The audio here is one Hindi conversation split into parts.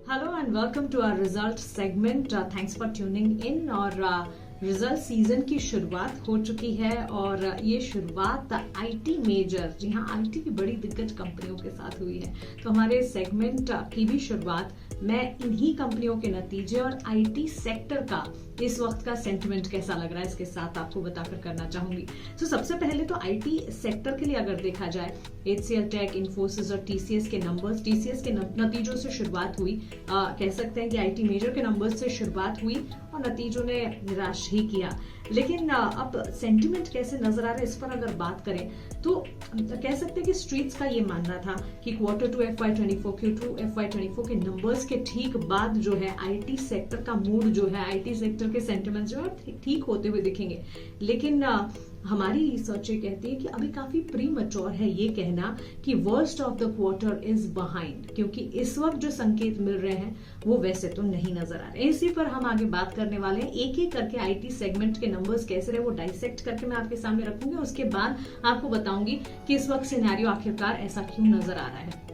Hello and welcome to our result segment. Thanks for tuning in. और रिजल्ट सीजन की शुरुआत हो चुकी है और ये शुरुआत आईटी मेजर, जी हाँ, आईटी की बड़ी दिग्गज कंपनियों के साथ हुई है। तो हमारे सेगमेंट की भी शुरुआत मैं इन्हीं कंपनियों के नतीजे और आईटी सेक्टर का इस वक्त का सेंटिमेंट कैसा लग रहा है इसके साथ आपको बताकर करना चाहूंगी। तो सबसे पहले तो आईटी सेक्टर के लिए अगर देखा जाए, एचसीएल टेक, इन्फोसिस और टीसीएस के नंबर्स, टीसीएस के नतीजों से शुरुआत हुई। कह सकते हैं कि आईटी मेजर के नंबर्स से शुरुआत हुई और नतीजों ने निराश ही किया। लेकिन अब सेंटिमेंट कैसे नजर आ रहा है इस पर अगर बात करें तो कह सकते हैं कि स्ट्रीट्स का ये मानना था कि quarter to FY24, Q2 FY24 के नंबर्स के ठीक बाद जो है आईटी सेक्टर का मूड जो है, आईटी सेक्टर के सेंटिमेंट जो है ठीक होते हुए दिखेंगे। लेकिन हमारी रिसर्च ये कहती है कि अभी काफी प्री मैच्योर है ये कहना कि worst of the quarter is behind, क्योंकि इस वक्त जो संकेत मिल रहे हैं वो वैसे तो नहीं नजर आ रहे। इसी पर हम आगे बात करने वाले हैं। एक एक करके आईटी सेगमेंट के नंबर्स कैसे रहे वो डाइसेक्ट करके मैं आपके सामने रखूंगी। उसके बाद आपको बताऊंगी कि इस वक्त सिनेरियो आखिरकार ऐसा क्यों नजर आ रहा है।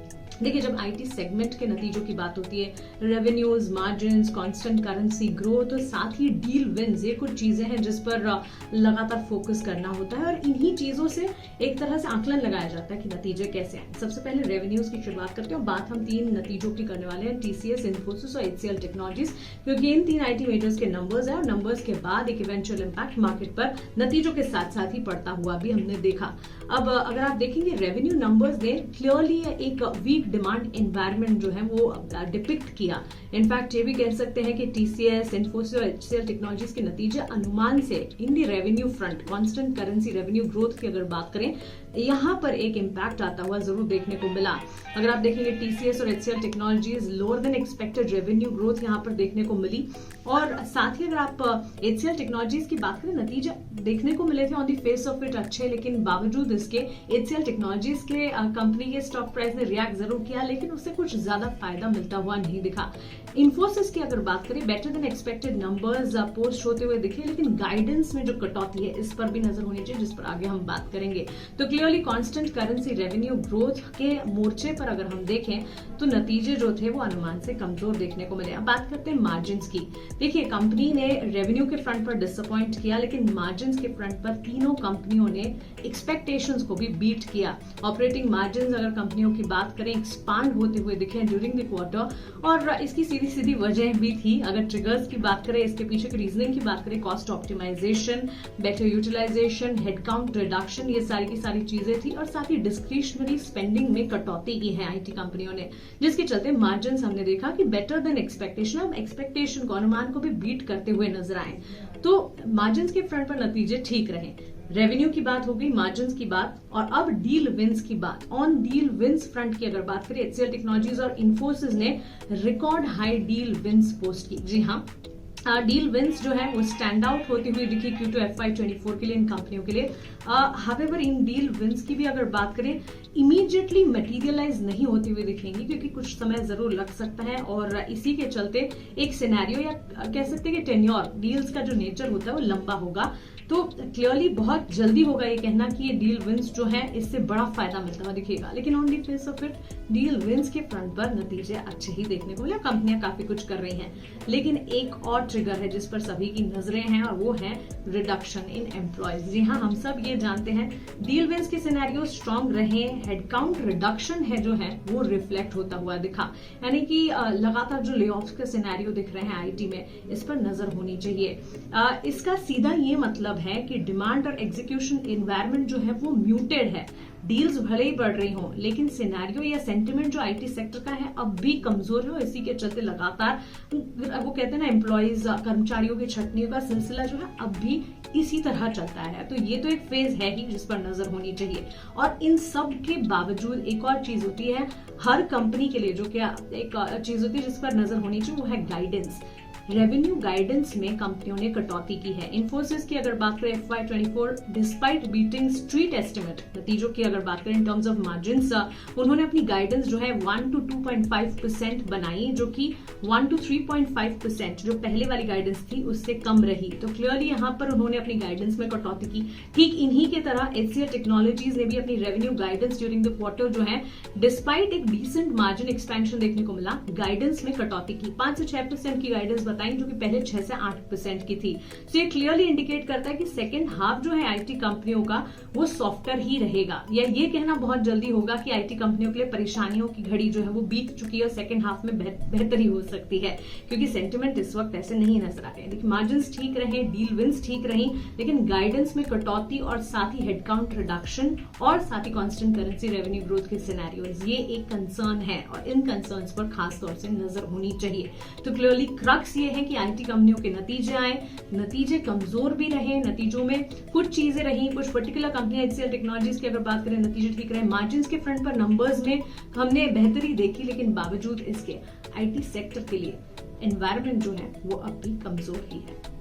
देखिए, जब आईटी सेगमेंट के नतीजों की बात होती है, revenues, margins, constant currency growth और साथ ही डील विन्स, ये कुछ चीजें हैं जिस पर लगातार फोकस करना होता है और इन्हीं चीजों से एक तरह से आकलन लगाया जाता है कि नतीजे कैसे आए। सबसे पहले रेवेन्यूज की शुरुआत करते हैं। बात हम तीन नतीजों की करने वाले हैं, टीसीएस, इन्फोसिस और एचसीएल टेक्नोलॉजीज, क्योंकि इन तीन आईटी मेजर्स के नंबर्स है और नंबर्स के बाद एक इवेंचुअल इम्पैक्ट मार्केट पर नतीजों के साथ साथ ही पड़ता हुआ भी हमने देखा। अब अगर आप देखेंगे रेवेन्यू नंबर्स ने क्लियरली एक वीक डिमांड एनवायरनमेंट जो है वो डिपिक्ट किया। इनफैक्ट ये भी कह सकते हैं कि टीसीएस, इन्फोसिस और एचसीएल टेक्नोलॉजीज के नतीजे अनुमान से in the revenue front, constant currency revenue growth की अगर बात करें, यहां पर एक इम्पैक्ट आता हुआ जरूर देखने को मिला। अगर आप देखेंगे टीसीएस और HCL technologies lower than expected revenue growth यहां पर देखने को मिली। और साथ ही अगर आप एचसीएल टेक्नोलॉजीज की बात करें, नतीजे देखने को मिले थे on the face of it अच्छे, लेकिन बावजूद इसके एचसीएल टेक्नोलॉजीज के कंपनी के स्टॉक प्राइस ने रिएक्ट जरूर किया, लेकिन उससे कुछ ज्यादा फायदा मिलता हुआ नहीं दिखा। इन्फोसिस की अगर बात करें, better than expected numbers post होते हुए दिखे, लेकिन गाइडेंस में जो कटौती है इस पर भी नजर होनी चाहिए, जिस पर आगे हम बात करेंगे। तो clearly constant currency revenue growth के मोर्चे पर अगर हम देखें तो नतीजे जो थे वो अनुमान से कमजोर देखने को मिले। अब बात करते हैं मार्जिन्स की। देखिए, कंपनी ने रेवेन्यू के फ्रंट पर डिसअपॉइंट किया, लेकिन मार्जिन्स के फ्रंट पर तीनों कंपनियों ने एक्सपेक्टेशंस को भी बीट किया। ऑपरेटिंग मार्जिन्स अगर कंपनियों की बात करें एक्सपांड होते हुए दिखे ड्यूरिंग द क्वार्टर, और इसकी सीधी सीधी वजह भी थी। अगर ट्रिगर्स की बात करें, इसके पीछे की रीजनिंग की बात करें, cost optimisation, better utilisation, headcount reduction, ये सारी की सारी चीजें थी। और साथ ही डिस्क्रिशनरी स्पेंडिंग में कटौती की है आईटी कंपनियों ने, जिसके चलते मार्जिन्स हमने देखा कि बेटर देन एक्सपेक्टेशन, अब एक्सपेक्टेशन को, अनुमान को भी बीट करते हुए नजर आए। तो मार्जिन्स के फ्रंट पर नतीजे ठीक रहे। रेवेन्यू की बात हो गई, मार्जिन्स की बात, और अब डील विंस की बात। ऑन डील विंस फ्रंट की अगर बात करें, एचसीएल टेक्नोलॉजीज और इन्फोसिस ने record high deal wins post की। जी हाँ, डील विंस जो है वो स्टैंड आउट होती हुई दिखी Q2 FY24 के लिए इन कंपनियों के लिए। हावेवर इन डील विंस की भी अगर बात करें, इमीडिएटली मटेरियलाइज नहीं होती हुई दिखेंगी, क्योंकि कुछ समय जरूर लग सकता है और इसी के चलते एक सिनेरियो, या कह सकते हैं कि टेन्योर, डील्स का जो नेचर होता है वो लंबा होगा। तो क्लियरली बहुत जल्दी होगा ये कहना कि ये डील विंस जो है इससे बड़ा फायदा मिलता हुआ दिखेगा, लेकिन on the face of it deal wins के फ्रंट पर नतीजे अच्छे ही देखने को मिले। कंपनियां काफी कुछ कर रही हैं, लेकिन एक और ट्रिगर है जिस पर सभी की नजरें हैं और वो है रिडक्शन इन एम्प्लॉयज। जी हाँ, हम सब ये जानते हैं डील विंस के सिनेरियो स्ट्रॉन्ग रहे, हेडकाउंट रिडक्शन है जो है वो रिफ्लेक्ट होता हुआ दिखा, यानी कि लगातार जो ले ऑफ्स के सिनेरियो दिख रहे हैं आईटी में, इस पर नजर होनी चाहिए। इसका सीधा ये मतलब है कि डिमांड और एग्जीक्यूशन एनवायरनमेंट जो है वो म्यूटेड है। डील्स भले ही बढ़ रही हो, लेकिन सिनेरियो या सेंटिमेंट जो आईटी सेक्टर का है अब भी कमजोर है। इसी के चलते लगातार वो कहते हैं ना, एम्प्लॉयज, कर्मचारियों की छटनी का सिलसिला जो है अब भी इसी तरह चलता है। तो ये तो एक फेज है ही जिस पर नजर होनी चाहिए। और इन सब के बावजूद एक और चीज होती है हर कंपनी के लिए, जो क्या एक चीज होती है जिस पर नजर होनी चाहिए, वो है गाइडेंस। रेवेन्यू गाइडेंस में कंपनियों ने कटौती की है। इन्फोसिस की अगर बात करें FY24 despite beating street estimate, नतीजों की अगर बात करें इन टर्म्स ऑफ मार्जिन्स, उन्होंने अपनी गाइडेंस जो है 1 to 2.5% बनाई, जो कि 1 to 3.5% जो पहले वाली गाइडेंस थी उससे कम रही। तो क्लियरली यहाँ पर उन्होंने अपनी गाइडेंस में कटौती की। ठीक इन्हीं की तरह HCL टेक्नोलॉजीज ने भी अपनी revenue guidance during the quarter जो है डिस्पाइट एक डिसेंट मार्जिन एक्सपेंशन देखने को मिला, गाइडेंस में कटौती की, 5 से 6% की गाइडेंस बताई, जो कि पहले 6 से 8% की थी। तो ये क्लियरली इंडिकेट करता है कि सेकेंड हाफ जो है आईटी कंपनियों का वो सॉफ्टर ही रहेगा, या ये कहना बहुत जल्दी होगा कि आईटी कंपनियों के लिए परेशानियों की घड़ी जो है वो बीत चुकी है और सेकेंड हाफ में बेहतरी हो सकती है, क्योंकि सेंटिमेंट इस वक्त ऐसे नहीं नजर आ रहे हैं। देखिए मार्जिन्स ठीक रहे, डील विंस ठीक रही, लेकिन गाइडेंस में कटौती और साथ ही हेडकाउंट रिडक्शन और साथ ही कांस्टेंट करेंसी रेवेन्यू ग्रोथ के सिनेरियोज, ये एक कंसर्न है और इन कंसर्न्स पर खास तौर से नजर होनी चाहिए। तो क्लियरली क्रक्स ये है कि आईटी कंपनियों के नतीजे आए, नतीजे कमजोर भी रहे, नतीजों में कुछ चीजें रही, कुछ पर्टिकुलर कंपनी HCL टेक्नोलॉजीज की अगर बात करें नतीजे ठीक रहे, मार्जिन्स के फ्रंट पर नंबर्स में हमने बेहतरी देखी, लेकिन बावजूद इसके आईटी सेक्टर के लिए एनवायरमेंट जो है वो अब भी कमजोर ही है।